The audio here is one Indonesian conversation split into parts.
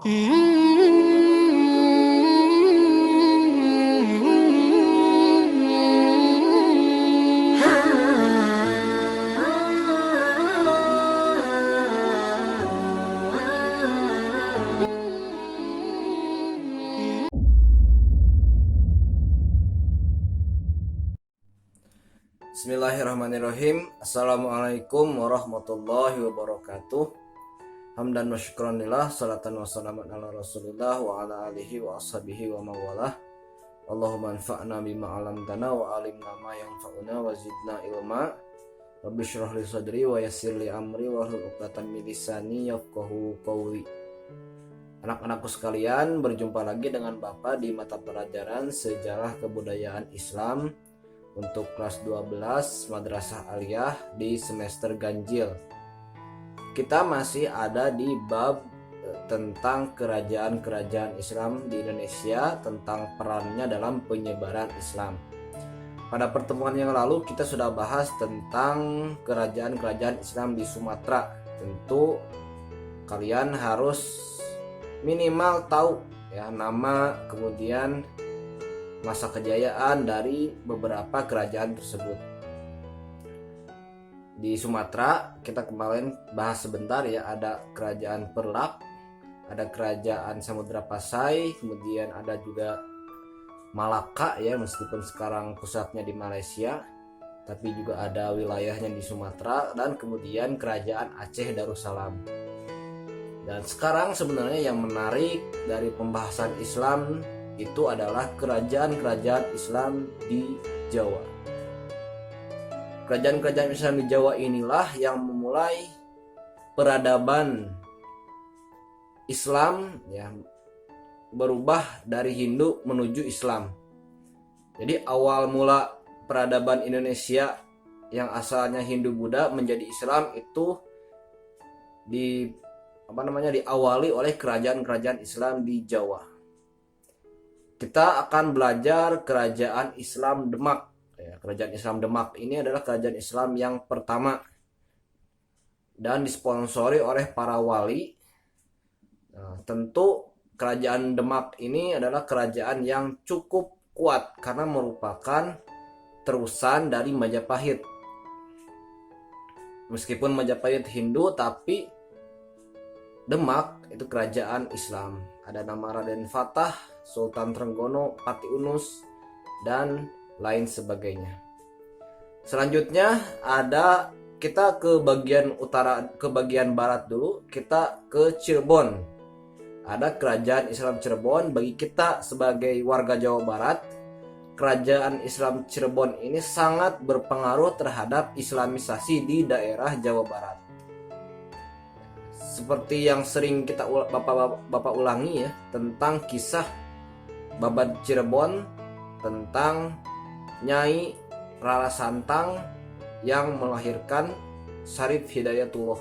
Bismillahirrahmanirrahim. Assalamualaikum warahmatullahi wabarakatuh. Hamdan wa syukranillah, salatan wa salaman ala rasulillah wa ala alihi wa ashabihi wa mawalah. Allahumma anfa'na bima alamtana wa alimna ma yanfa'una wa zidna ilma. Rabbi syrah li sadri wa yassir li amri wa hlul 'uqdatam min lisani yafqahu qawli. Anak-anakku sekalian, berjumpa lagi dengan Bapak di mata pelajaran Sejarah Kebudayaan Islam untuk kelas 12 Madrasah Aliyah di semester ganjil. Kita masih ada di bab tentang kerajaan-kerajaan Islam di Indonesia, tentang perannya dalam penyebaran Islam. Pada pertemuan yang lalu kita sudah bahas tentang kerajaan-kerajaan Islam di Sumatera. Tentu kalian harus minimal tahu ya nama, kemudian masa kejayaan dari beberapa kerajaan tersebut. Di Sumatera kita kemarin bahas sebentar ya, ada kerajaan Perlak, ada kerajaan Samudra Pasai, kemudian ada juga Malaka ya, meskipun sekarang pusatnya di Malaysia, tapi juga ada wilayahnya di Sumatera, dan kemudian kerajaan Aceh Darussalam. Dan sekarang sebenarnya yang menarik dari pembahasan Islam itu adalah kerajaan-kerajaan Islam di Jawa. Kerajaan-kerajaan Islam di Jawa inilah yang memulai peradaban Islam ya, berubah dari Hindu menuju Islam. Jadi awal mula peradaban Indonesia yang asalnya Hindu Buddha menjadi Islam itu diawali oleh kerajaan-kerajaan Islam di Jawa. Kita akan belajar kerajaan Islam Demak. Ya, kerajaan Islam Demak ini adalah kerajaan Islam yang pertama dan disponsori oleh para wali. Nah, tentu kerajaan Demak ini adalah kerajaan yang cukup kuat karena merupakan terusan dari Majapahit. Meskipun Majapahit Hindu, tapi Demak itu kerajaan Islam. Ada nama Raden Fatah, Sultan Trenggono, Pati Unus, dan lain sebagainya. Selanjutnya ada kita ke bagian utara, ke bagian barat dulu. Kita ke Cirebon. Ada kerajaan Islam Cirebon. Bagi kita sebagai warga Jawa Barat, kerajaan Islam Cirebon ini sangat berpengaruh terhadap Islamisasi di daerah Jawa Barat. Seperti yang sering kita bapak ulangi ya, tentang kisah Babat Cirebon, tentang Nyai Rara Santang yang melahirkan Syarif Hidayatullah.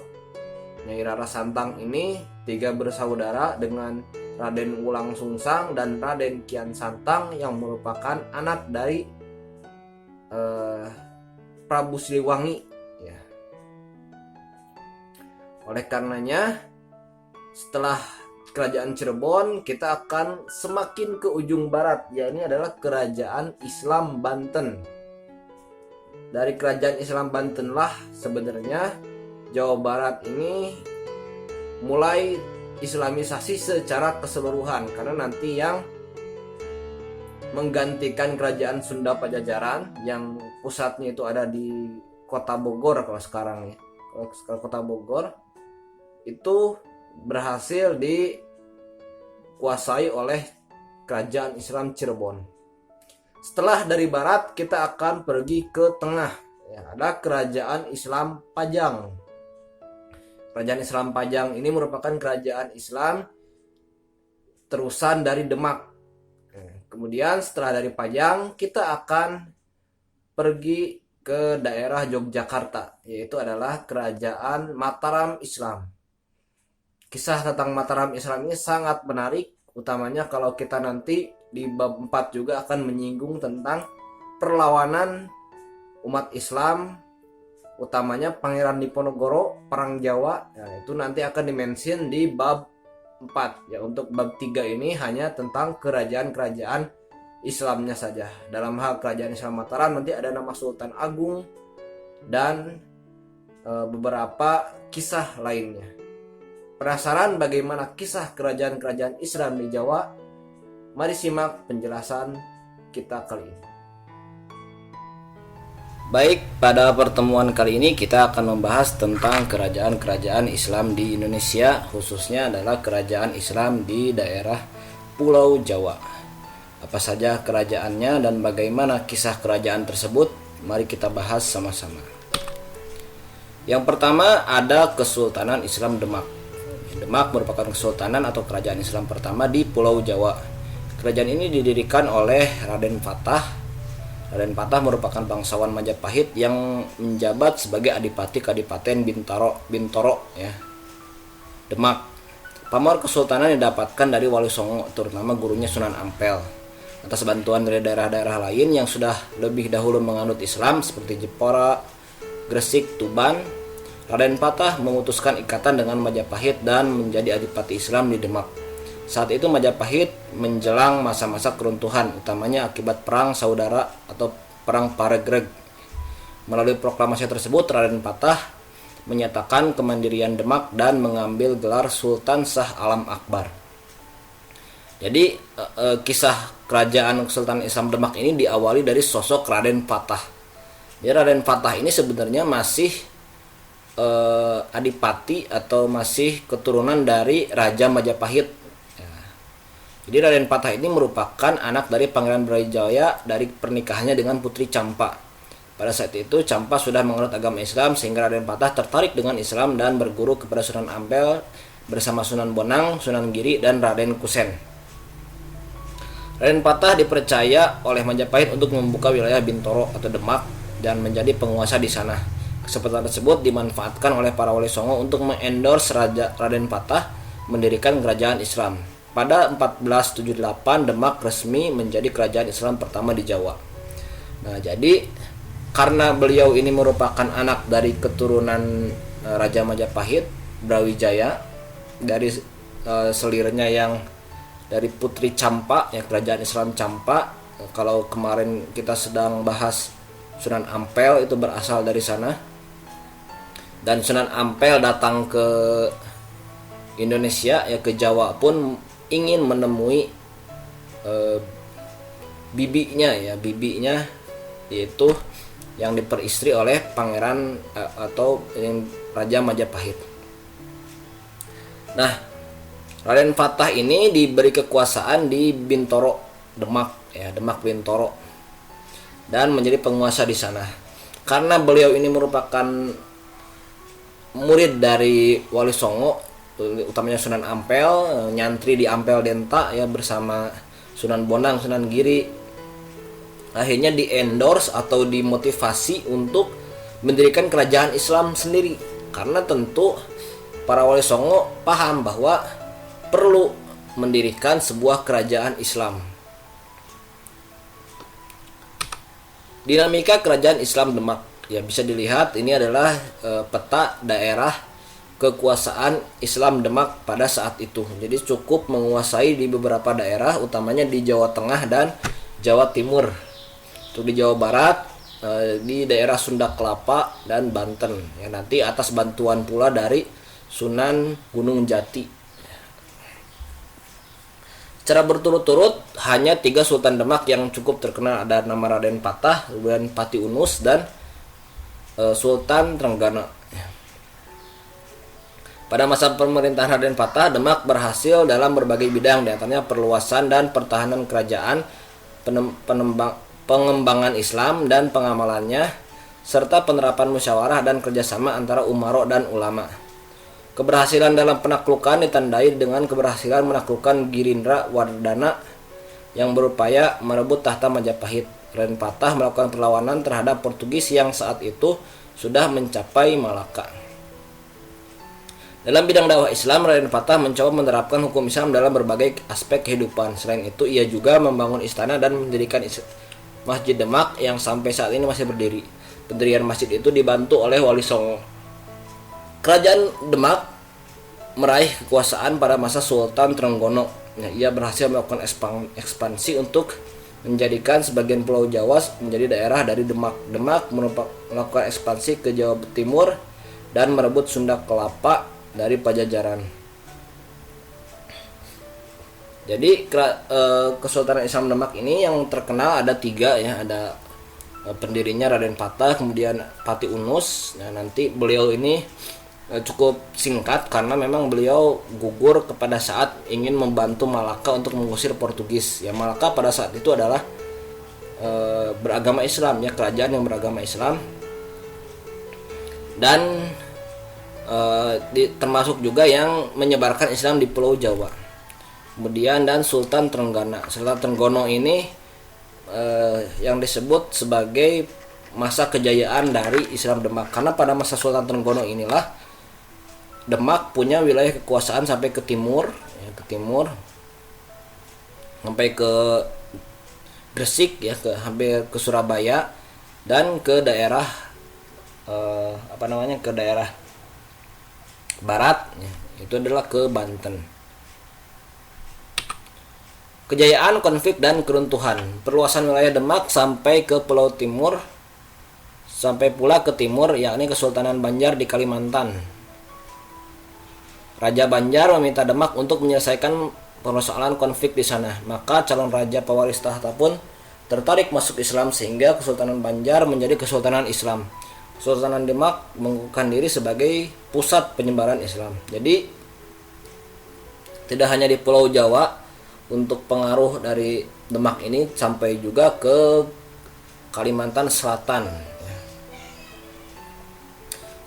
Nyai Rara Santang ini 3 bersaudara dengan Raden Wulang Sungsang dan Raden Kian Santang yang merupakan anak dari Prabu Siliwangi. Oleh karenanya, setelah kerajaan Cirebon, kita akan semakin ke ujung barat, yakni adalah kerajaan Islam Banten. Dari kerajaan Islam Bantenlah sebenarnya Jawa Barat ini mulai Islamisasi secara keseluruhan, karena nanti yang menggantikan kerajaan Sunda Pajajaran yang pusatnya itu ada di Kota Bogor kalau sekarang ya. Kalau Kota Bogor itu berhasil dikuasai oleh kerajaan Islam Cirebon. Setelah dari barat kita akan pergi ke tengah ya, ada kerajaan Islam Pajang. Kerajaan Islam Pajang ini merupakan kerajaan Islam terusan dari Demak. Kemudian setelah dari Pajang kita akan pergi ke daerah Yogyakarta, yaitu adalah kerajaan Mataram Islam. Kisah tentang Mataram Islam ini sangat menarik, utamanya kalau kita nanti di bab 4 juga akan menyinggung tentang perlawanan umat Islam, utamanya Pangeran Diponegoro, Perang Jawa. Nah, itu nanti akan dimention di bab 4 ya. Untuk bab 3 ini hanya tentang kerajaan-kerajaan Islamnya saja. Dalam hal kerajaan Islam Mataram nanti ada nama Sultan Agung dan beberapa kisah lainnya. Penasaran bagaimana kisah kerajaan-kerajaan Islam di Jawa? Mari simak penjelasan kita kali ini. Baik, pada pertemuan kali ini kita akan membahas tentang kerajaan-kerajaan Islam di Indonesia, khususnya adalah kerajaan Islam di daerah Pulau Jawa. Apa saja kerajaannya dan bagaimana kisah kerajaan tersebut? Mari kita bahas sama-sama. Yang pertama ada Kesultanan Islam Demak. Demak merupakan kesultanan atau kerajaan Islam pertama di Pulau Jawa. Kerajaan ini didirikan oleh Raden Fatah. Raden Fatah merupakan bangsawan Majapahit yang menjabat sebagai Adipati Kadipaten Bintoro ya, Demak. Pamor kesultanan didapatkan dari Wali Songo, terutama gurunya Sunan Ampel. Atas bantuan dari daerah-daerah lain yang sudah lebih dahulu menganut Islam seperti Jepara, Gresik, Tuban, Raden Fatah memutuskan ikatan dengan Majapahit dan menjadi Adipati Islam di Demak. Saat itu Majapahit menjelang masa-masa keruntuhan, utamanya akibat perang saudara atau perang Paregreg. Melalui proklamasi tersebut, Raden Fatah menyatakan kemandirian Demak dan mengambil gelar Sultan Shah Alam Akbar. Jadi kisah kerajaan Kesultanan Islam Demak ini diawali dari sosok Raden Fatah. Jadi Raden Fatah ini sebenarnya masih adipati atau masih keturunan dari Raja Majapahit. Jadi Raden Fatah ini merupakan anak dari Pangeran Brawijaya dari pernikahannya dengan Putri Campa. Pada saat itu Campa sudah menganut agama Islam sehingga Raden Fatah tertarik dengan Islam dan berguru kepada Sunan Ampel bersama Sunan Bonang, Sunan Giri, dan Raden Kusen. Raden Fatah dipercaya oleh Majapahit untuk membuka wilayah Bintoro atau Demak dan menjadi penguasa di sana. Kesempatan tersebut dimanfaatkan oleh para wali Songo untuk mengendorse Raden Fatah mendirikan kerajaan Islam. Pada 1478 Demak resmi menjadi kerajaan Islam pertama di Jawa. Nah, jadi karena beliau ini merupakan anak dari keturunan Raja Majapahit, Brawijaya, dari selirnya yang dari Putri Campa, ya kerajaan Islam Campa. Kalau kemarin kita sedang bahas Sunan Ampel, itu berasal dari sana. Dan Sunan Ampel datang ke Indonesia, ya ke Jawa pun ingin menemui bibinya yaitu yang diperistri oleh pangeran atau Raja Majapahit. Nah, Raden Fatah ini diberi kekuasaan di Bintoro, Demak ya, Demak Bintoro, dan menjadi penguasa di sana. Karena beliau ini merupakan murid dari Wali Songo, utamanya Sunan Ampel, nyantri di Ampel Denta ya bersama Sunan Bonang, Sunan Giri. Akhirnya di-endorse atau dimotivasi untuk mendirikan kerajaan Islam sendiri. Karena tentu para Wali Songo paham bahwa perlu mendirikan sebuah kerajaan Islam. Dinamika kerajaan Islam Demak ya bisa dilihat, ini adalah peta daerah kekuasaan Islam Demak pada saat itu. Jadi cukup menguasai di beberapa daerah, utamanya di Jawa Tengah dan Jawa Timur. Untuk di Jawa Barat, di daerah Sunda Kelapa dan Banten. Ya, nanti atas bantuan pula dari Sunan Gunung Jati. Secara berturut-turut hanya 3 Sultan Demak yang cukup terkenal, ada nama Raden Fatah, kemudian Pati Unus, dan Sultan Trenggana. Pada masa pemerintahan Raden Fatah, Demak berhasil dalam berbagai bidang, diantaranya perluasan dan pertahanan kerajaan, pengembangan Islam dan pengamalannya, serta penerapan musyawarah dan kerjasama antara umaro dan ulama. Keberhasilan dalam penaklukan ditandai dengan keberhasilan menaklukkan Girindra Wardana yang berupaya merebut tahta Majapahit. Raden Fatah melakukan perlawanan terhadap Portugis yang saat itu sudah mencapai Malaka. Dalam bidang dakwah Islam, Raden Fatah mencoba menerapkan hukum Islam dalam berbagai aspek kehidupan. Selain itu, ia juga membangun istana dan mendirikan Masjid Demak yang sampai saat ini masih berdiri. Pendirian masjid itu dibantu oleh Wali Songo. Kerajaan Demak meraih kekuasaan pada masa Sultan Trenggono. Nah, ia berhasil melakukan ekspansi untuk menjadikan sebagian Pulau Jawa menjadi daerah dari Demak. Demak melakukan ekspansi ke Jawa Timur dan merebut Sunda Kelapa dari Pajajaran. Jadi Kesultanan Islam Demak ini yang terkenal ada 3 ya, ada pendirinya Raden Patah, kemudian Pati Unus. Nah, nanti beliau ini cukup singkat karena memang beliau gugur pada saat ingin membantu Malaka untuk mengusir Portugis. Ya, Malaka pada saat itu adalah beragama Islam ya, kerajaan yang beragama Islam. Dan termasuk juga yang menyebarkan Islam di Pulau Jawa. Kemudian dan Sultan Trenggono ini yang disebut sebagai masa kejayaan dari Islam Demak, karena pada masa Sultan Trenggono inilah Demak punya wilayah kekuasaan sampai ke timur, ya, sampai ke Gresik ya, hampir ke Surabaya, dan ke daerah ke daerah barat ya, itu adalah ke Banten. Kejayaan, konflik, dan keruntuhan. Perluasan wilayah Demak sampai ke Pulau Timur, sampai pula ke timur, yakni Kesultanan Banjar di Kalimantan. Raja Banjar meminta Demak untuk menyelesaikan persoalan konflik di sana. Maka calon raja pewaris tahta pun tertarik masuk Islam, sehingga Kesultanan Banjar menjadi Kesultanan Islam. Kesultanan Demak mengukuhkan diri sebagai pusat penyebaran Islam. Jadi tidak hanya di Pulau Jawa, untuk pengaruh dari Demak ini sampai juga ke Kalimantan Selatan.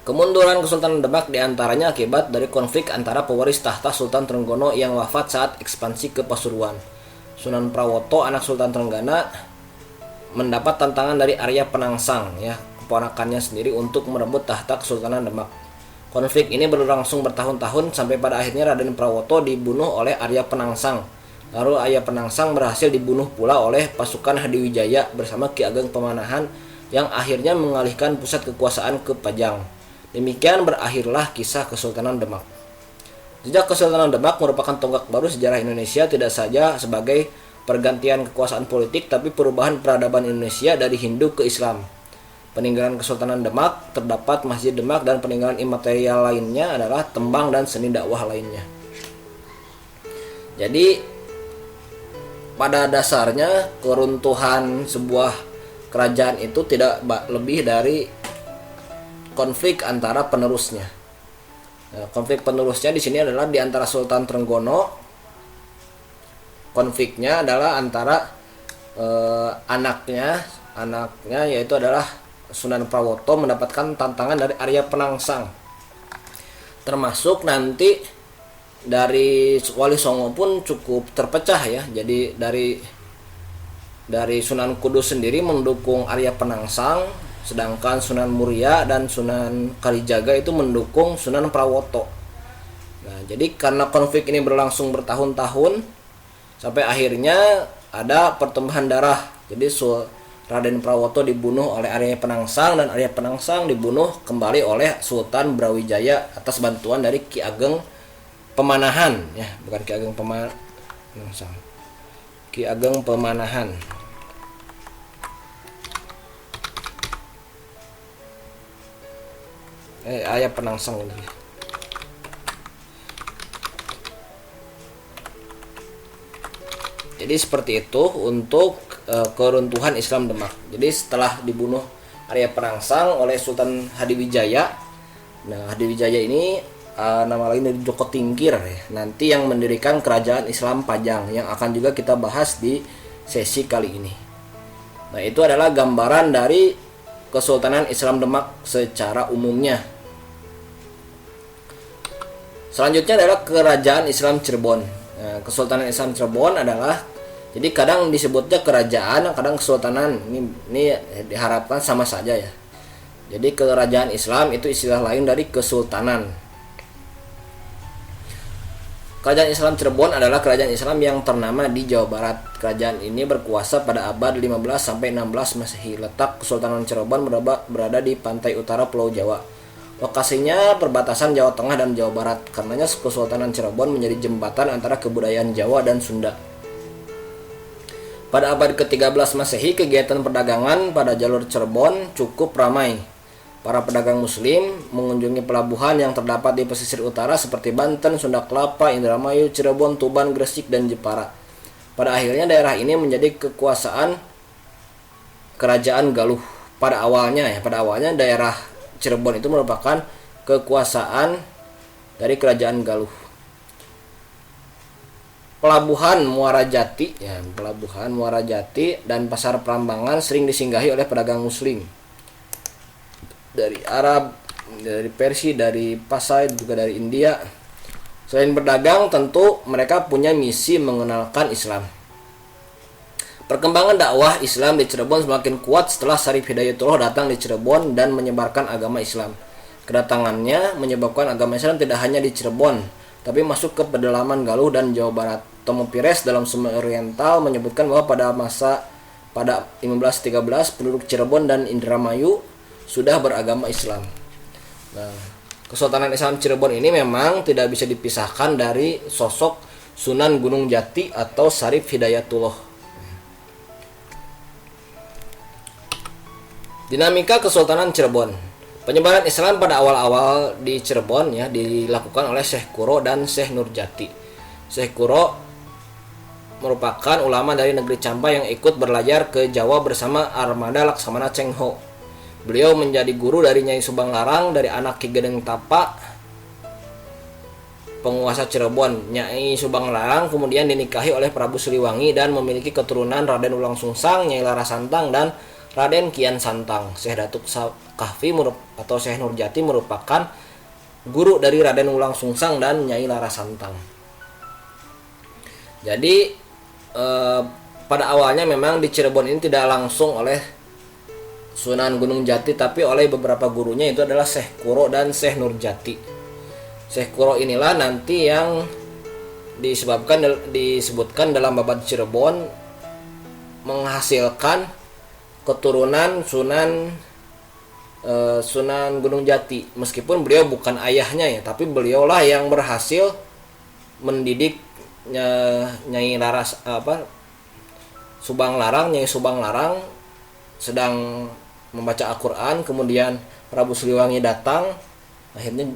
Kemunduran Kesultanan Demak diantaranya akibat dari konflik antara pewaris tahta Sultan Trenggono yang wafat saat ekspansi ke Pasuruan. Sunan Prawoto, anak Sultan Trenggana, mendapat tantangan dari Arya Penangsang, ya, keponakannya sendiri, untuk merebut tahta Kesultanan Demak. Konflik ini berlangsung bertahun-tahun sampai pada akhirnya Raden Prawoto dibunuh oleh Arya Penangsang. Lalu Arya Penangsang berhasil dibunuh pula oleh pasukan Hadiwijaya bersama Ki Ageng Pemanahan yang akhirnya mengalihkan pusat kekuasaan ke Pajang. Demikian berakhirlah kisah Kesultanan Demak. Jejak Kesultanan Demak merupakan tonggak baru sejarah Indonesia, tidak saja sebagai pergantian kekuasaan politik, tapi perubahan peradaban Indonesia dari Hindu ke Islam. Peninggalan Kesultanan Demak terdapat Masjid Demak, dan peninggalan imaterial lainnya adalah tembang dan seni dakwah lainnya. Jadi pada dasarnya keruntuhan sebuah kerajaan itu tidak lebih dari konflik antara penerusnya. Nah, konflik penerusnya di sini adalah di antara Sultan Trenggono. Konfliknya adalah antara anaknya yaitu adalah Sunan Prawoto mendapatkan tantangan dari Arya Penangsang. Termasuk nanti dari Wali Songo pun cukup terpecah ya. Jadi dari Sunan Kudus sendiri mendukung Arya Penangsang, sedangkan Sunan Muria dan Sunan Kalijaga itu mendukung Sunan Prawoto. Nah, jadi karena konflik ini berlangsung bertahun-tahun sampai akhirnya ada pertumpahan darah. Jadi Raden Prawoto dibunuh oleh Arya Penangsang, dan Arya Penangsang dibunuh kembali oleh Sultan Brawijaya atas bantuan dari Ki Ageng Pemanahan, ya, bukan Ki Ageng Penangsang, Ki Ageng Pemanahan. Arya Penangsang ini. Jadi seperti itu untuk keruntuhan Islam Demak. Jadi setelah dibunuh Arya Penangsang oleh Sultan Hadiwijaya, nah Hadiwijaya ini nama lain dari Joko Tingkir ya, nanti yang mendirikan kerajaan Islam Pajang yang akan juga kita bahas di sesi kali ini. Nah, itu adalah gambaran dari Kesultanan Islam Demak secara umumnya. Selanjutnya adalah Kerajaan Islam Cirebon. Nah, Kesultanan Islam Cirebon adalah, jadi kadang disebutnya kerajaan, kadang kesultanan. Ini diharapkan sama saja ya. Jadi kerajaan Islam itu istilah lain dari kesultanan. Kerajaan Islam Cirebon adalah kerajaan Islam yang ternama di Jawa Barat. Kerajaan ini berkuasa pada abad 15 sampai 16 Masehi. Letak Kesultanan Cirebon berada di pantai utara Pulau Jawa. Lokasinya perbatasan Jawa Tengah dan Jawa Barat. Karenanya Kesultanan Cirebon menjadi jembatan antara kebudayaan Jawa dan Sunda. Pada abad ke-13 Masehi, kegiatan perdagangan pada jalur Cirebon cukup ramai. Para pedagang muslim mengunjungi pelabuhan yang terdapat di pesisir utara seperti Banten, Sunda Kelapa, Indramayu, Cirebon, Tuban, Gresik, dan Jepara. Pada akhirnya daerah ini menjadi kekuasaan Kerajaan Galuh. Pada awalnya daerah Cirebon itu merupakan kekuasaan dari Kerajaan Galuh. Pelabuhan Muara Jati dan Pasar Prambanan sering disinggahi oleh pedagang muslim dari Arab, dari Persia, dari Pasai, juga dari India. Selain berdagang, tentu mereka punya misi mengenalkan Islam. Perkembangan dakwah Islam di Cirebon semakin kuat setelah Syarif Hidayatullah datang di Cirebon dan menyebarkan agama Islam. Kedatangannya menyebabkan agama Islam tidak hanya di Cirebon, tapi masuk ke pedalaman Galuh dan Jawa Barat. Tomo Pires dalam Sumber Oriental menyebutkan bahwa pada 1513 penduduk Cirebon dan Indramayu sudah beragama Islam. Nah, Kesultanan Islam Cirebon ini memang tidak bisa dipisahkan dari sosok Sunan Gunung Jati atau Syarif Hidayatullah. Dinamika Kesultanan Cirebon. Penyebaran Islam pada awal-awal di Cirebon dilakukan oleh Syekh Kuro dan Syekh Nurjati. Syekh Kuro merupakan ulama dari negeri Campa yang ikut berlayar ke Jawa bersama armada Laksamana Cheng Ho. Beliau menjadi guru dari Nyai Subang Larang dari anak Ki Gedeng Tapa, penguasa Cirebon. Nyai Subang Larang kemudian dinikahi oleh Prabu Siliwangi dan memiliki keturunan Raden Ulang Sungsang, Nyai Larasantang, dan Raden Kian Santang. Syekh Datuk Kahfi atau Syekh Nurjati merupakan guru dari Raden Ulang Sungsang dan Nyai Larasantang. Jadi pada awalnya memang di Cirebon ini tidak langsung oleh Sunan Gunung Jati, tapi oleh beberapa gurunya, itu adalah Syekh Kuro dan Syekh Nurjati. Syekh Kuro inilah nanti yang disebutkan dalam Babad Cirebon menghasilkan keturunan Sunan Gunung Jati. Meskipun beliau bukan ayahnya tapi beliaulah yang berhasil mendidik Nyai Subang Larang sedang membaca Al-Quran. Kemudian Prabu Siliwangi datang, akhirnya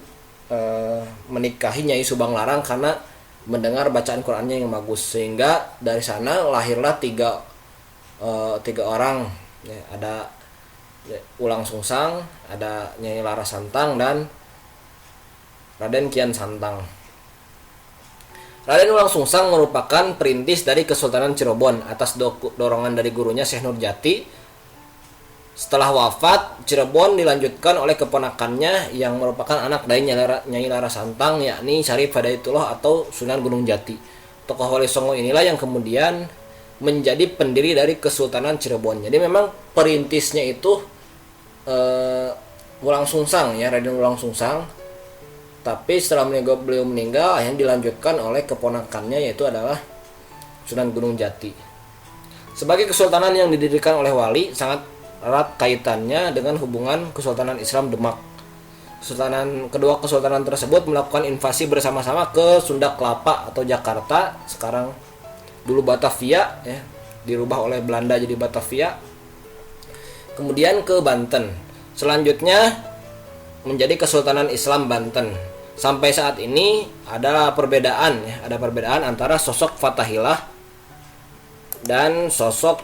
menikahi Nyai Subang Larang karena mendengar bacaan Qurannya yang bagus. Sehingga dari sana lahirlah tiga orang, ada Ulang Sungsang, ada Nyai Larasantang, dan Raden Kian Santang. Raden Ulang Sungsang merupakan perintis dari Kesultanan Cirebon atas dorongan dari gurunya Syekh Nurjati. Setelah wafat, Cirebon dilanjutkan oleh keponakannya yang merupakan anak dari Nyai Larasantang, yakni Syarif Hidayatullah atau Sunan Gunung Jati. Tokoh Wali Songo inilah yang kemudian menjadi pendiri dari Kesultanan Cirebon. Jadi memang perintisnya itu Ulang Sungsang, Raden Ulang Sungsang. Tapi setelah beliau meninggal, yang dilanjutkan oleh keponakannya, yaitu adalah Sunan Gunung Jati. Sebagai kesultanan yang didirikan oleh wali, sangat erat kaitannya dengan hubungan Kesultanan Islam Demak. Kedua kesultanan tersebut melakukan invasi bersama-sama ke Sunda Kelapa atau Jakarta, sekarang dulu Batavia, dirubah oleh Belanda jadi Batavia. Kemudian ke Banten. Selanjutnya menjadi Kesultanan Islam Banten. Sampai saat ini ada perbedaan antara sosok Fatahillah dan sosok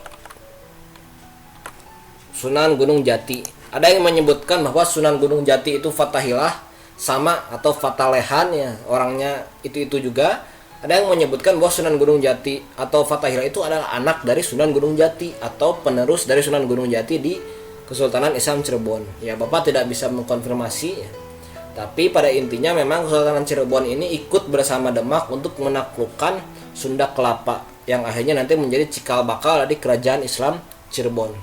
Sunan Gunung Jati. Ada yang menyebutkan bahwa Sunan Gunung Jati itu Fatahillah sama atau Fatalehan, orangnya itu juga. Ada yang menyebutkan bahwa Sunan Gunung Jati atau Fatahillah itu adalah anak dari Sunan Gunung Jati atau penerus dari Sunan Gunung Jati di Kesultanan Islam Cirebon. Bapak tidak bisa mengkonfirmasi. Tapi pada intinya memang Kesultanan Cirebon ini ikut bersama Demak untuk menaklukkan Sunda Kelapa yang akhirnya nanti menjadi cikal bakal dari Kerajaan Islam Cirebon.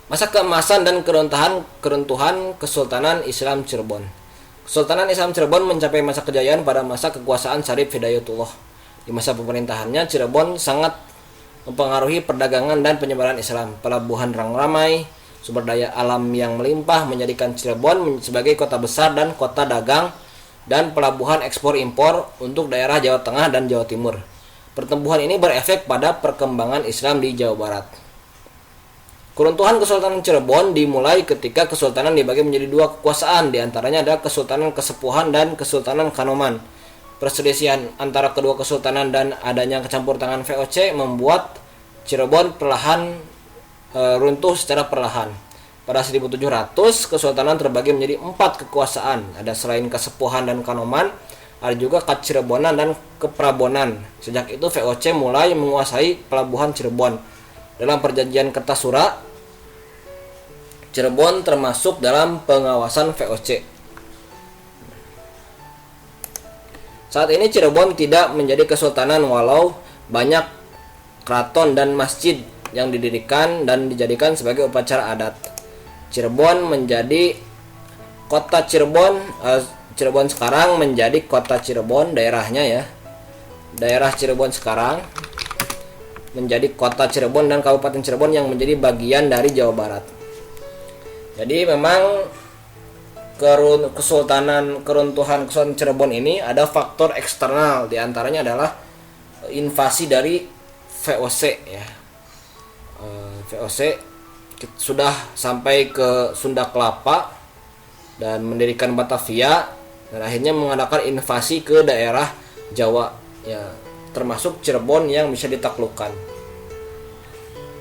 Masa keemasan dan keruntuhan Kesultanan Islam Cirebon. Kesultanan Islam Cirebon mencapai masa kejayaan pada masa kekuasaan Syarif Hidayatullah. Di masa pemerintahannya, Cirebon sangat mempengaruhi perdagangan dan penyebaran Islam. Pelabuhan Rangramai, sumber daya alam yang melimpah menjadikan Cirebon sebagai kota besar dan kota dagang dan pelabuhan ekspor impor untuk daerah Jawa Tengah dan Jawa Timur. Pertumbuhan ini berefek pada perkembangan Islam di Jawa Barat. Keruntuhan Kesultanan Cirebon dimulai ketika kesultanan dibagi menjadi dua kekuasaan, diantaranya adalah Kesultanan Kesepuhan dan Kesultanan Kanoman. Perselisihan antara kedua kesultanan dan adanya kecampur tangan VOC membuat Cirebon perlahan runtuh secara perlahan. Pada 1700, kesultanan terbagi menjadi 4 kekuasaan. Ada selain Kesepuhan dan Kanoman, ada juga Kacirebonan dan Keprabonan. Sejak itu VOC mulai menguasai pelabuhan Cirebon. Dalam perjanjian Kertasura, Cirebon termasuk dalam pengawasan VOC. Saat ini Cirebon tidak menjadi kesultanan walau banyak keraton dan masjid yang didirikan dan dijadikan sebagai upacara adat. Cirebon menjadi kota Cirebon. Cirebon sekarang menjadi kota Cirebon, daerahnya ya. Daerah Cirebon sekarang menjadi kota Cirebon dan Kabupaten Cirebon yang menjadi bagian dari Jawa Barat. Jadi memang keruntuhan Kesultanan Cirebon ini ada faktor eksternal, diantaranya adalah invasi dari VOC ya. VOC sudah sampai ke Sunda Kelapa dan mendirikan Batavia dan akhirnya mengadakan invasi ke daerah Jawa ya, termasuk Cirebon yang bisa ditaklukkan.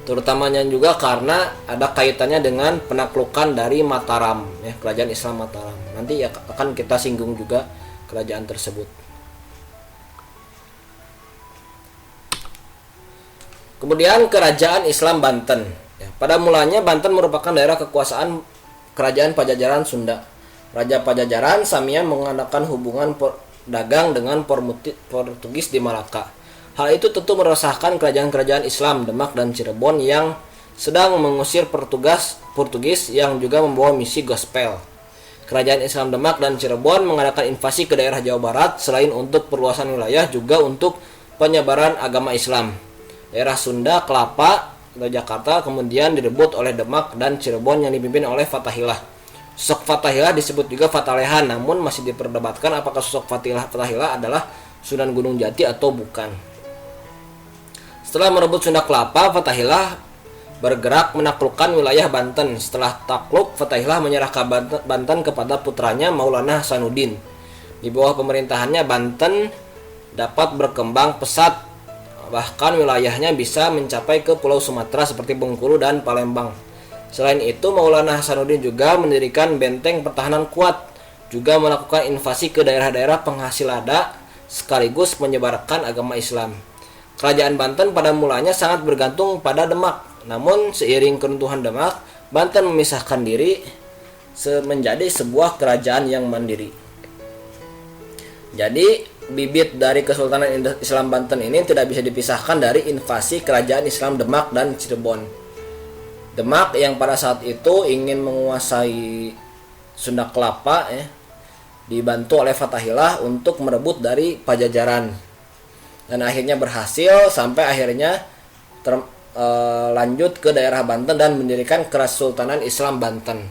Terutamanya juga karena ada kaitannya dengan penaklukan dari Mataram ya, kerajaan Islam Mataram. Nanti ya akan kita singgung juga kerajaan tersebut. Kemudian kerajaan Islam Banten ya, pada mulanya Banten merupakan daerah kekuasaan kerajaan Pajajaran Sunda. Raja Pajajaran Samian mengadakan hubungan dagang dengan Portugis di Malaka. Hal itu tentu meresahkan kerajaan-kerajaan Islam Demak dan Cirebon yang sedang mengusir Portugis yang juga membawa misi gospel. Kerajaan Islam Demak dan Cirebon mengadakan invasi ke daerah Jawa Barat selain untuk perluasan wilayah juga untuk penyebaran agama Islam. Daerah Sunda, Kelapa, atau Jakarta kemudian direbut oleh Demak dan Cirebon yang dipimpin oleh Fatahillah. Sosok Fatahillah disebut juga Fatalehan, namun masih diperdebatkan apakah sosok Fatahillah adalah Sunan Gunung Jati atau bukan. Setelah merebut Sunda Kelapa, Fatahillah bergerak menaklukkan wilayah Banten. Setelah takluk, Fatahillah menyerahkan Banten kepada putranya Maulana Hasanuddin. Di bawah pemerintahannya, Banten dapat berkembang pesat, bahkan wilayahnya bisa mencapai ke Pulau Sumatera seperti Bengkulu dan Palembang. Selain itu, Maulana Hasanuddin juga mendirikan benteng pertahanan kuat, juga melakukan invasi ke daerah-daerah penghasil lada, sekaligus menyebarkan agama Islam. Kerajaan Banten pada mulanya sangat bergantung pada Demak. Namun seiring keruntuhan Demak, Banten memisahkan diri menjadi sebuah kerajaan yang mandiri. Jadi bibit dari Kesultanan Islam Banten ini tidak bisa dipisahkan dari invasi kerajaan Islam Demak dan Cirebon. Demak yang pada saat itu ingin menguasai Sunda Kelapa ya, dibantu oleh Fatahillah untuk merebut dari Pajajaran. Dan akhirnya berhasil sampai akhirnya lanjut ke daerah Banten dan mendirikan Kesultanan Islam Banten.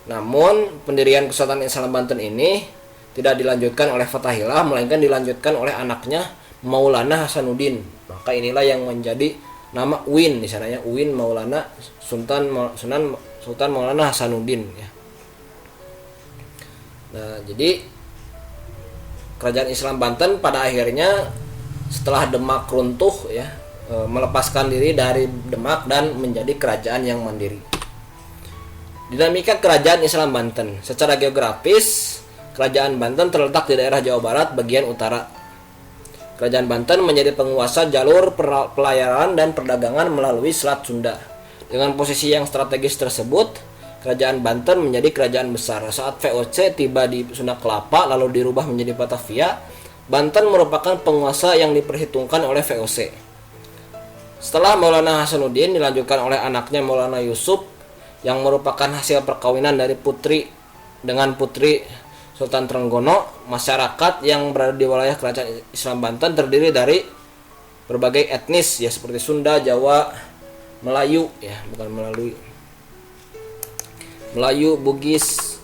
Namun pendirian Kesultanan Islam Banten ini tidak dilanjutkan oleh Fatahillah, melainkan dilanjutkan oleh anaknya Maulana Hasanuddin. Maka inilah yang menjadi nama UIN di sananya, UIN Maulana Sultan Maulana Hasanuddin ya. Nah, jadi kerajaan Islam Banten pada akhirnya setelah Demak runtuh ya, melepaskan diri dari Demak dan menjadi kerajaan yang mandiri. Dinamika kerajaan Islam Banten. Secara geografis, kerajaan Banten terletak di daerah Jawa Barat bagian utara. Kerajaan Banten menjadi penguasa jalur pelayaran dan perdagangan melalui Selat Sunda. Dengan posisi yang strategis tersebut, kerajaan Banten menjadi kerajaan besar. Saat VOC tiba di Sunda Kelapa lalu dirubah menjadi Batavia, Banten merupakan penguasa yang diperhitungkan oleh VOC. Setelah Maulana Hasanuddin dilanjutkan oleh anaknya Maulana Yusuf yang merupakan hasil perkawinan dari putri dengan putri Sultan Trenggono. Masyarakat yang berada di wilayah kerajaan Islam Banten terdiri dari berbagai etnis ya, seperti Sunda, Jawa, Melayu ya, bukan melalui. Melayu, Bugis,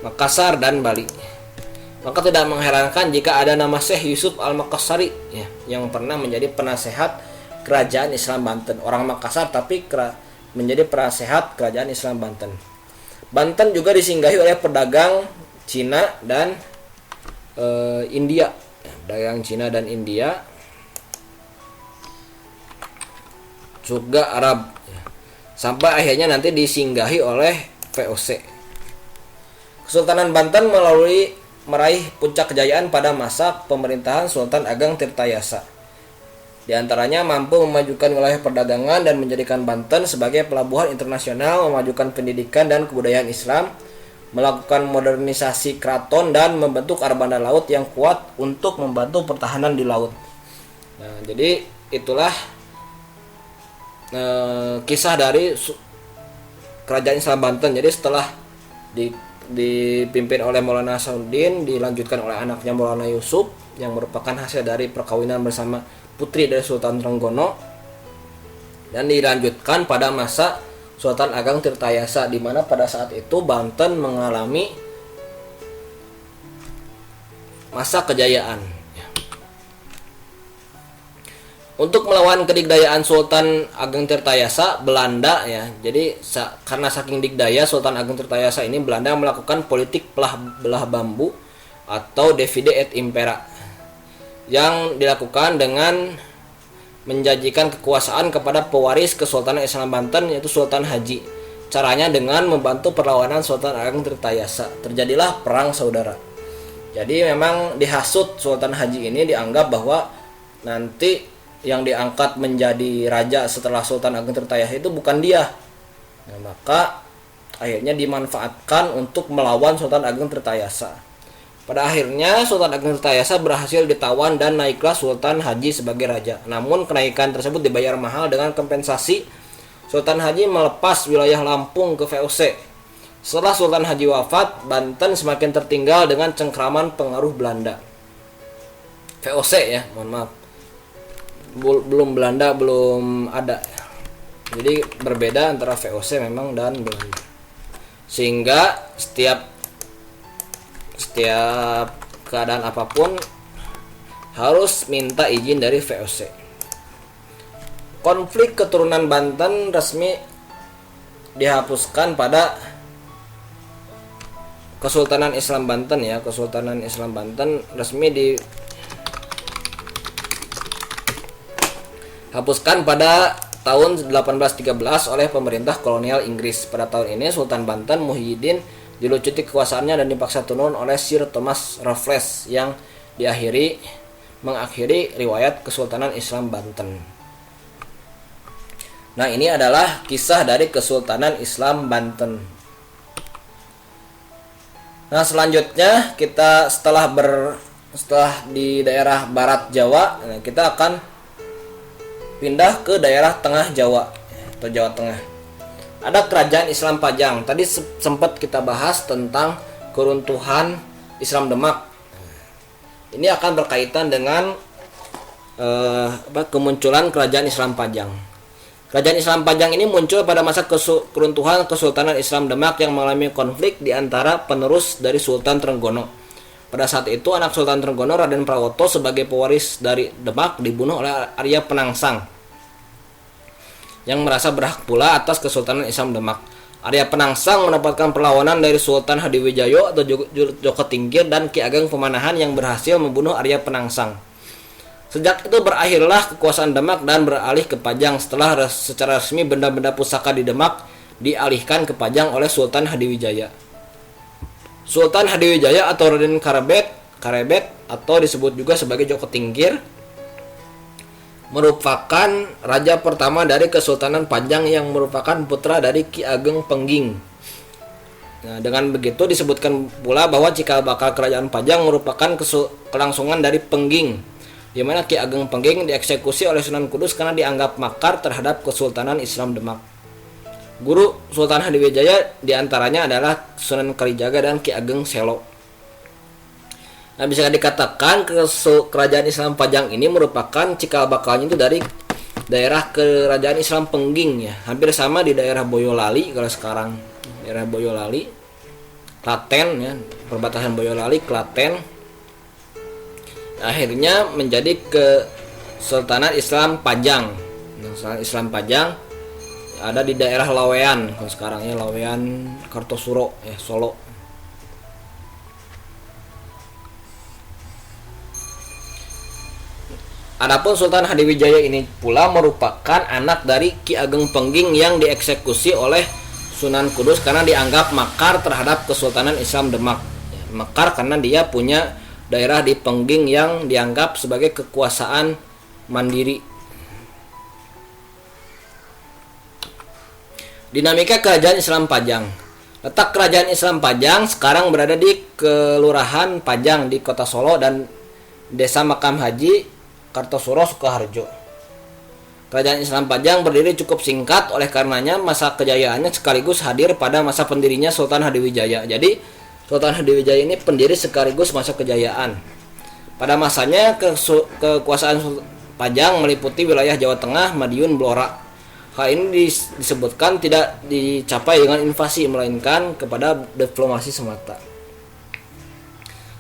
Makassar, dan Bali. Maka tidak mengherankan jika ada nama Syekh Yusuf Al-Makassari ya, yang pernah menjadi penasehat kerajaan Islam Banten. Orang Makassar tapi menjadi penasehat kerajaan Islam Banten. Banten juga disinggahi oleh pedagang Cina dan India. Pedagang Cina dan India juga Arab. Sampai akhirnya nanti disinggahi oleh VOC. Kesultanan Banten meraih puncak kejayaan pada masa pemerintahan Sultan Ageng Tirtayasa. Di antaranya mampu memajukan wilayah perdagangan dan menjadikan Banten sebagai pelabuhan internasional, memajukan pendidikan dan kebudayaan Islam, melakukan modernisasi keraton dan membentuk armada laut yang kuat untuk membantu pertahanan di laut. Nah, jadi itulah kisah dari kerajaan Islam Banten. Jadi setelah dipimpin oleh Maulana Nasruddin, dilanjutkan oleh anaknya Maulana Yusuf yang merupakan hasil dari perkawinan bersama putri dari Sultan Trenggono, dan dilanjutkan pada masa Sultan Ageng Tirtayasa, di mana pada saat itu Banten mengalami masa kejayaan. Untuk melawan kedikdayaan Sultan Ageng Tirtayasa, Belanda ya. Jadi karena saking dikdaya Sultan Ageng Tirtayasa ini, Belanda melakukan politik belah bambu atau divide et impera, yang dilakukan dengan menjanjikan kekuasaan kepada pewaris Kesultanan Islam Banten, yaitu Sultan Haji. Caranya dengan membantu perlawanan Sultan Ageng Tirtayasa. Terjadilah perang saudara. Jadi memang dihasut Sultan Haji ini, dianggap bahwa nanti yang diangkat menjadi raja setelah Sultan Ageng Tirtayasa itu bukan dia. Nah, maka akhirnya dimanfaatkan untuk melawan Sultan Ageng Tirtayasa. Pada akhirnya Sultan Ageng Tirtayasa berhasil ditawan dan naiklah Sultan Haji sebagai raja. Namun kenaikan tersebut dibayar mahal dengan kompensasi. Sultan Haji melepas wilayah Lampung ke VOC. Setelah Sultan Haji wafat, Banten semakin tertinggal dengan cengkraman pengaruh Belanda. VOC ya, mohon maaf. Belum Belanda belum ada. Jadi berbeda antara VOC memang dan Belanda. Sehingga setiap keadaan apapun harus minta izin dari VOC. Konflik keturunan Banten resmi dihapuskan pada Kesultanan Islam Banten ya. Kesultanan Islam Banten resmi dihapuskan pada tahun 1813 oleh pemerintah kolonial Inggris. Pada tahun ini Sultan Banten Muhyiddin dilucuti kekuasaannya dan dipaksa turun oleh Sir Thomas Raffles yang mengakhiri riwayat Kesultanan Islam Banten. Nah, ini adalah kisah dari Kesultanan Islam Banten. Nah, selanjutnya kita setelah di daerah Barat Jawa, kita akan pindah ke daerah Tengah Jawa atau Jawa Tengah. Ada kerajaan Islam Pajang. Tadi sempat kita bahas tentang keruntuhan Islam Demak. Ini akan berkaitan dengan kemunculan kerajaan Islam Pajang. Kerajaan Islam Pajang ini muncul pada masa keruntuhan Kesultanan Islam Demak yang mengalami konflik di antara penerus dari Sultan Trenggono. Pada saat itu anak Sultan Trenggono, Raden Prawoto, sebagai pewaris dari Demak dibunuh oleh Arya Penangsang yang merasa berhak pula atas Kesultanan Islam Demak. Arya Penangsang mendapatkan perlawanan dari Sultan Hadiwijayo atau Joko Tingkir dan Ki Ageng Pemanahan yang berhasil membunuh Arya Penangsang. Sejak itu berakhirlah kekuasaan Demak dan beralih ke Pajang setelah secara resmi benda-benda pusaka di Demak dialihkan ke Pajang oleh Sultan Hadiwijaya. Sultan Hadiwijaya atau Raden Karebet atau disebut juga sebagai Joko Tingkir merupakan raja pertama dari Kesultanan Pajang yang merupakan putra dari Ki Ageng Pengging. Nah, dengan begitu disebutkan pula bahwa cikal bakal kerajaan Pajang merupakan kelangsungan dari Pengging, di mana Ki Ageng Pengging dieksekusi oleh Sunan Kudus karena dianggap makar terhadap Kesultanan Islam Demak. Guru Sultan Hadiwijaya diantaranya adalah Sunan Kalijaga dan Ki Ageng Selo. Nah, bisa dikatakan kerajaan Islam Pajang ini merupakan cikal bakalnya itu dari daerah kerajaan Islam Pengging ya, hampir sama di daerah Boyolali kalau sekarang, daerah Boyolali, Klaten ya, perbatasan Boyolali, Klaten. Akhirnya menjadi Kesultanan Islam Pajang. Kesultanan Islam Pajang ada di daerah Lawean kalau sekarang ya, Lawean Kartosuro ya, Solo. Adapun Sultan Hadiwijaya ini pula merupakan anak dari Ki Ageng Pengging yang dieksekusi oleh Sunan Kudus karena dianggap makar terhadap Kesultanan Islam Demak. Makar karena dia punya daerah di Pengging yang dianggap sebagai kekuasaan mandiri. Dinamika Kerajaan Islam Pajang. Letak Kerajaan Islam Pajang sekarang berada di Kelurahan Pajang di Kota Solo dan Desa Makam Haji Kartosuro, Sukoharjo. Kerajaan Islam Pajang berdiri cukup singkat, oleh karenanya masa kejayaannya sekaligus hadir pada masa pendirinya Sultan Hadiwijaya. Jadi Sultan Hadiwijaya ini pendiri sekaligus masa kejayaan. Pada masanya kekuasaan Pajang meliputi wilayah Jawa Tengah, Madiun, Blora. Hal ini disebutkan tidak dicapai dengan invasi, melainkan kepada diplomasi semata.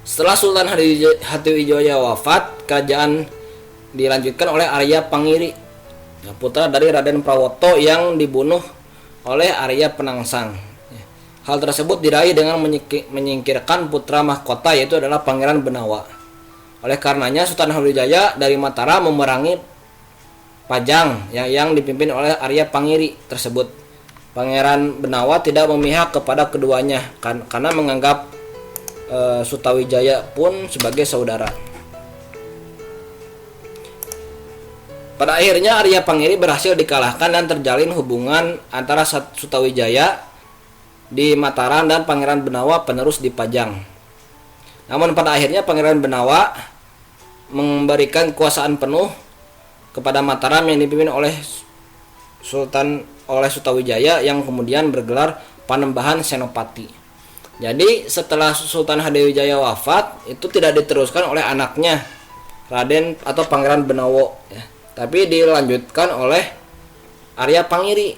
Setelah Sultan Hadiwijaya wafat, kerajaan dilanjutkan oleh Arya Pangiri, putra dari Raden Prawoto yang dibunuh oleh Arya Penangsang. Hal tersebut diraih dengan menyingkirkan putra mahkota, yaitu adalah Pangeran Benawa. Oleh karenanya Sultan Hadiwijaya dari Mataram memerangi Pajang yang dipimpin oleh Arya Pangiri tersebut. Pangeran Benawa tidak memihak kepada keduanya karena menganggap Sutawijaya pun sebagai saudara. Pada akhirnya Arya Pangiri berhasil dikalahkan dan terjalin hubungan antara Sutawijaya di Mataram dan Pangeran Benawa penerus di Pajang. Namun pada akhirnya Pangeran Benawa memberikan kekuasaan penuh kepada Mataram yang dipimpin oleh Sutawijaya yang kemudian bergelar Panembahan Senopati. Jadi setelah Sultan Hadiwijaya wafat, itu tidak diteruskan oleh anaknya Raden atau Pangeran Benawa ya, tapi dilanjutkan oleh Arya Pangiri,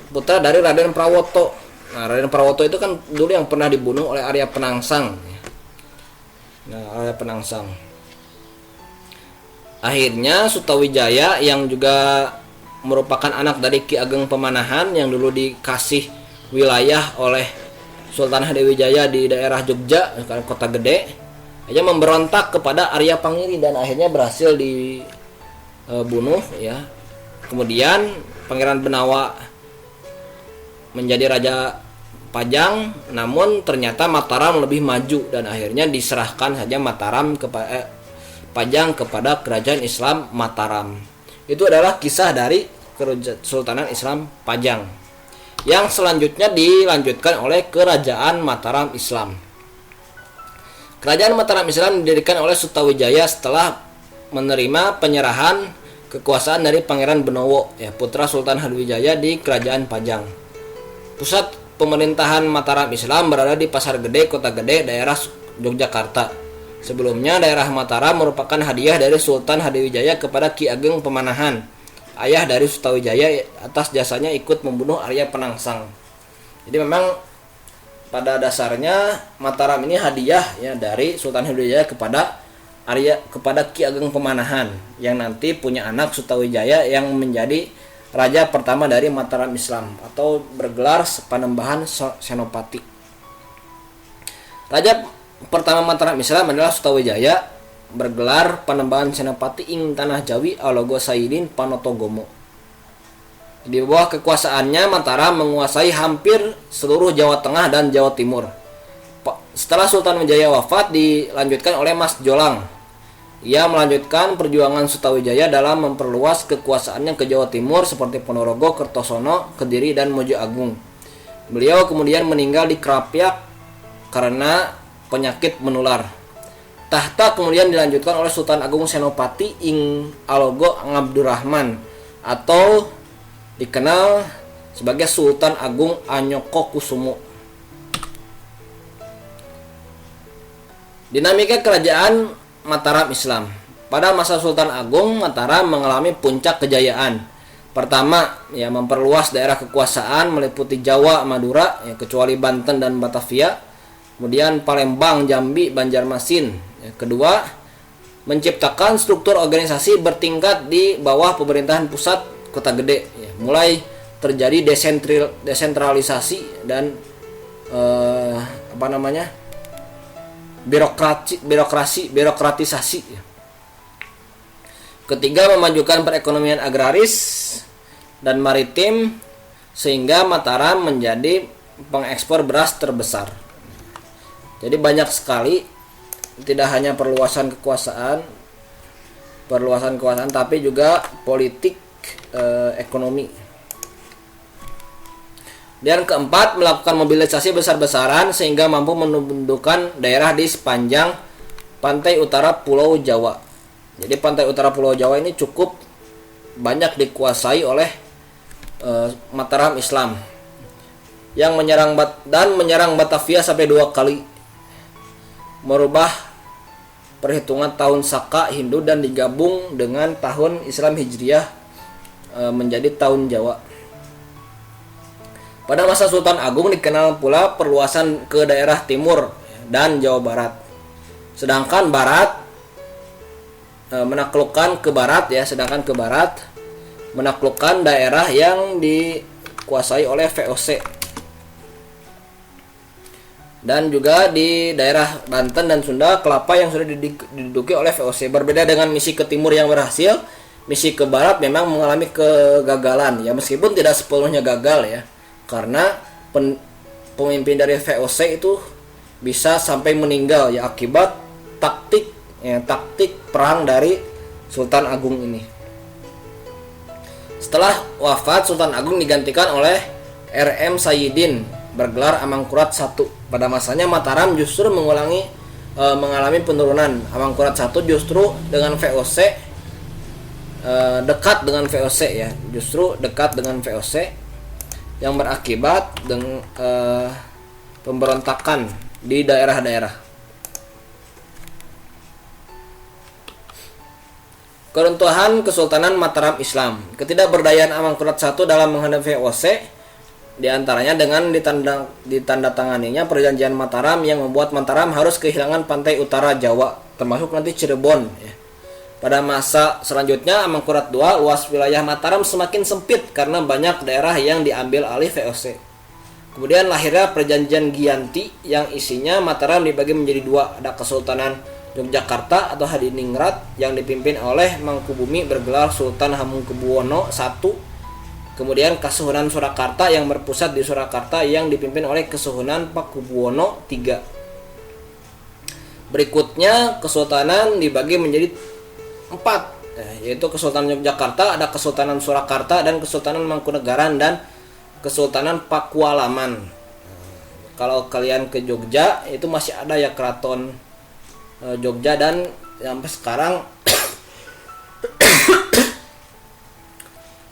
putra dari Raden Prawoto. Nah, Raden Prawoto itu kan dulu yang pernah dibunuh oleh Arya Penangsang. Nah, Arya Penangsang. Akhirnya Sutawijaya yang juga merupakan anak dari Ki Ageng Pemanahan yang dulu dikasih wilayah oleh Sultan Hadiwijaya di daerah Jogja, kota gede, aja memberontak kepada Arya Pangiri dan akhirnya berhasil dibunuh ya. Kemudian Pangeran Benawa menjadi raja Pajang, namun ternyata Mataram lebih maju dan akhirnya diserahkan saja Mataram kepada Pajang kepada Kerajaan Islam Mataram. Itu adalah kisah dari Kesultanan Islam Pajang. Yang selanjutnya dilanjutkan oleh Kerajaan Mataram Islam. Kerajaan Mataram Islam didirikan oleh Sutawijaya setelah menerima penyerahan kekuasaan dari Pangeran Benowo, ya, putra Sultan Hadiwijaya di Kerajaan Pajang. Pusat pemerintahan Mataram Islam berada di Pasar Gede, Kota Gede, daerah Yogyakarta. Sebelumnya daerah Mataram merupakan hadiah dari Sultan Hadiwijaya kepada Ki Ageng Pemanahan, ayah dari Sutawijaya, atas jasanya ikut membunuh Arya Penangsang. Jadi memang pada dasarnya Mataram ini hadiah ya dari Sultan Hadiwijaya kepada Ki Ageng Pemanahan yang nanti punya anak Sutawijaya yang menjadi raja pertama dari Mataram Islam atau bergelar Panembahan Senopati. Raja pertama Mataram Islam adalah Sutawijaya, bergelar Panembahan Senopati ing Tanah Jawi Alogo Saidin Panotogomo. Di bawah kekuasaannya Mataram menguasai hampir seluruh Jawa Tengah dan Jawa Timur. Setelah Sultan Wijaya wafat dilanjutkan oleh Mas Jolang. Ia melanjutkan perjuangan Sutawijaya dalam memperluas kekuasaannya ke Jawa Timur seperti Ponorogo, Kertosono, Kediri, dan Mojo Agung. Beliau kemudian meninggal di Krapyak karena penyakit menular. Tahta kemudian dilanjutkan oleh Sultan Agung Senopati ing Alogo Ngabdurrahman atau dikenal sebagai Sultan Agung Anyoko Kusumo. Dinamika kerajaan Mataram Islam. pada masa Sultan Agung, Mataram mengalami puncak kejayaan. Pertama, ya, memperluas daerah kekuasaan meliputi Jawa, Madura, ya, kecuali Banten dan Batavia. Kemudian Palembang, Jambi, Banjarmasin. Ya, kedua, menciptakan struktur organisasi bertingkat di bawah pemerintahan pusat kota gede. Ya, mulai terjadi desentralisasi dan birokratisasi. Ya. Ketiga, memajukan perekonomian agraris dan maritim sehingga Mataram menjadi pengekspor beras terbesar. Jadi banyak sekali, tidak hanya perluasan kekuasaan tapi juga politik, ekonomi. Dan keempat, melakukan mobilisasi besar-besaran sehingga mampu menundukkan daerah di sepanjang pantai utara Pulau Jawa. Jadi pantai utara Pulau Jawa ini cukup banyak dikuasai oleh Mataram Islam yang menyerang Batavia sampai 2 kali, merubah perhitungan tahun Saka Hindu dan digabung dengan tahun Islam Hijriah menjadi tahun Jawa. Pada masa Sultan Agung dikenal pula perluasan ke daerah timur dan Jawa Barat. Sedangkan barat menaklukkan ke barat menaklukkan daerah yang dikuasai oleh VOC. Dan juga di daerah Banten dan Sunda, kelapa yang sudah diduduki oleh VOC. Berbeda dengan misi ke timur yang berhasil, misi ke barat memang mengalami kegagalan. Ya, meskipun tidak sepenuhnya gagal ya, karena pemimpin dari VOC itu bisa sampai meninggal ya akibat taktik perang dari Sultan Agung ini. Setelah wafat, Sultan Agung digantikan oleh RM Sayyidin bergelar Amangkurat I. Pada masanya Mataram justru mengalami penurunan. Amangkurat I justru dengan VOC dekat dengan VOC ya, justru dekat dengan VOC yang berakibat dengan pemberontakan di daerah-daerah. Keruntuhan Kesultanan Mataram Islam. Ketidakberdayaan Amangkurat I dalam menghadapi VOC diantaranya dengan ditandatanganinya perjanjian Mataram yang membuat Mataram harus kehilangan pantai utara Jawa, termasuk nanti Cirebon ya. Pada masa selanjutnya Amangkurat II, luas wilayah Mataram semakin sempit karena banyak daerah yang diambil alih VOC. Kemudian lahirnya perjanjian Giyanti yang isinya Mataram dibagi menjadi 2, ada Kesultanan Yogyakarta atau Hadiningrat yang dipimpin oleh Mangkubumi bergelar Sultan Hamengkubuwono I. Kemudian Kesuhunan Surakarta yang berpusat di Surakarta yang dipimpin oleh Kesuhunan Pakubuwono III. Berikutnya kesultanan dibagi menjadi 4, yaitu Kesultanan Yogyakarta, ada Kesultanan Surakarta dan Kesultanan Mangkunegaran dan Kesultanan Pakualaman. Kalau kalian ke Jogja itu masih ada ya keraton Jogja, dan sampai sekarang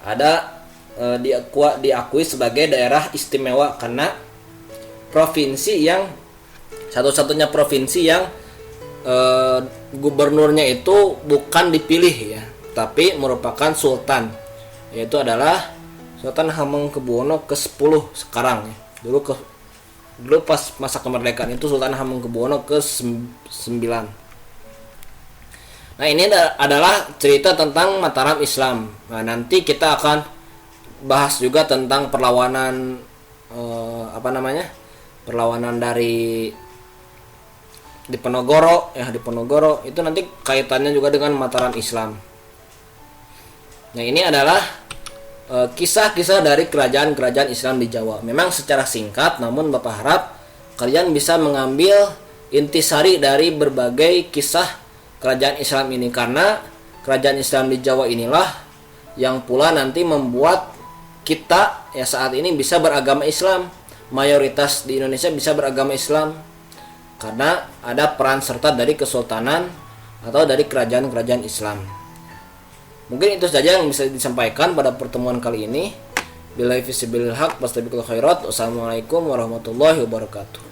ada diakui sebagai daerah istimewa karena provinsi yang satu-satunya provinsi yang gubernurnya itu bukan dipilih ya, tapi merupakan sultan, yaitu adalah Sultan Hamengkubuwono ke-10 sekarang ya. Dulu pas masa kemerdekaan itu Sultan Hamengkubuwono ke-9. Nah, ini adalah cerita tentang Mataram Islam. Nah, nanti kita akan bahas juga tentang perlawanan perlawanan dari Diponegoro ya, Diponegoro itu nanti kaitannya juga dengan Mataram Islam. Nah, ini adalah kisah-kisah dari kerajaan-kerajaan Islam di Jawa. Memang secara singkat, namun Bapak harap kalian bisa mengambil intisari dari berbagai kisah kerajaan Islam ini, karena kerajaan Islam di Jawa inilah yang pula nanti membuat kita ya saat ini bisa beragama Islam. Mayoritas di Indonesia bisa beragama Islam karena ada peran serta dari kesultanan atau dari kerajaan-kerajaan Islam. Mungkin itu saja yang bisa disampaikan pada pertemuan kali ini. Billahi fi sabilil haq, wastabiqul khairat. Wassalamualaikum warahmatullahi wabarakatuh.